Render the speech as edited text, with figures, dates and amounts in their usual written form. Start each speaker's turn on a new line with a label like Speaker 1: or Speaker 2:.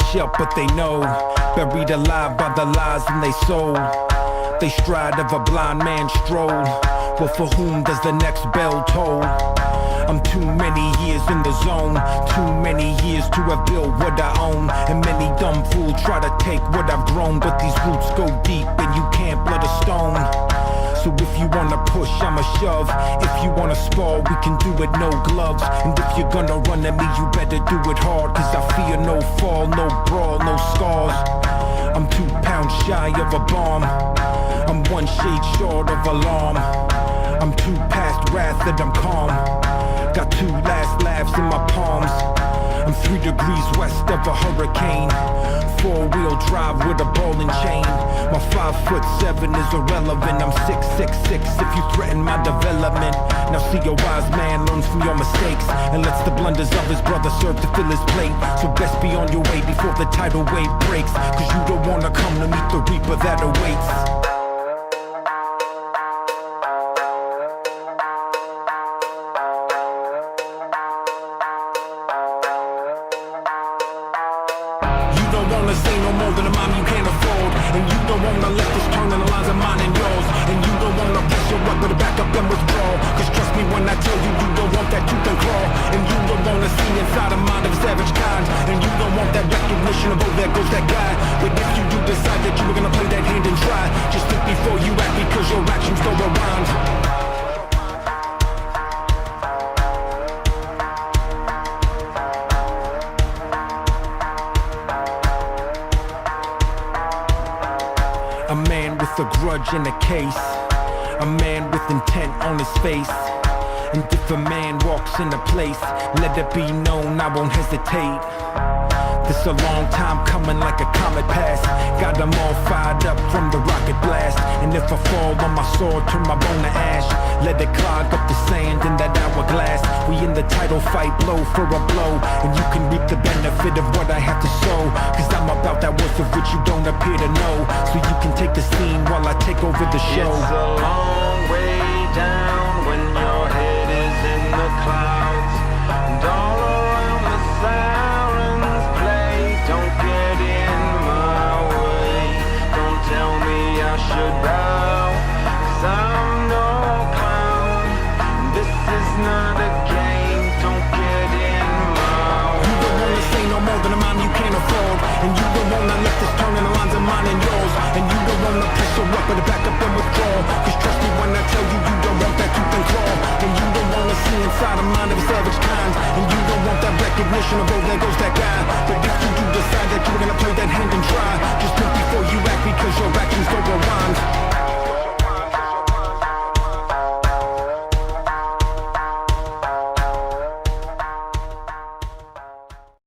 Speaker 1: not shut, but they know. Buried alive by the lies in they soul. They stride of a blind man's stroll. Well, for whom does the next bell toll? I'm too many years in the zone. Too many years to have built what I own. And many dumb fools try to take what I've grown. But these roots go deep and you can't blood a stone. So if you wanna push, I'ma shove. If you wanna spar, we can do it, no gloves. And if you're gonna run at me, you better do it hard. Cause I fear no fall, no brawl, no scars. I'm 2 pounds shy of a bomb. I'm 1 shade short of alarm. I'm too past wrath that I'm calm. Got 2 last laughs in my palms. I'm 3 degrees west of a hurricane. 4-wheel drive with a ball and chain. My 5'7" is irrelevant. I'm 6'6" if you threaten my development. Now see, a wise man learns from your mistakes and lets the blunders of his brother serve to fill his plate. So best be on your way before the tidal wave breaks. Cause you don't wanna come to meet the reaper that awaits. Say no more than a mom you can't afford. And you don't wanna let this turn in the lines of mine and yours. And you don't wanna press your luck, but to back up and withdraw. Cause trust me when I tell you, you don't want that tooth and claw. And you don't wanna see inside the mind of a savage kind. And you don't want that recognition of, oh, there goes that guy. But if you do decide that you were gonna play that hand and try, just think before you act, because your actions don't rewind. A man with a grudge in a case. A man with intent on his face. And if a man walks in a place, let it be known I won't hesitate. This a long time coming like a comet pass. Got them all fired up from the rocket blast. And if I fall on my sword, turn my bone to ash. Let it clog up the sand in that hourglass. We in the title fight, blow for a blow. And you can reap the benefit of what I have to sow. Cause I'm about that worth of which you don't appear to know. So you can take the scene while I take over the show.
Speaker 2: It's a long way down when your head is in the clouds. And all around the sirens play. Don't get in my way. Don't tell me I should bow. Cause I'm no clown. This is not a game. Don't get in my way.
Speaker 1: You don't wanna say no more than a mom you can't afford. And you don't wanna let this turn in the lines of mine and yours. And you don't wanna press your luck, but to back up and withdraw. Cause trust me when I tell you, you don't want that tooth and claw. And you don't wanna see inside the mind of a savage kind. And you don't want that recognition of, oh, there goes that guy. But if you do decide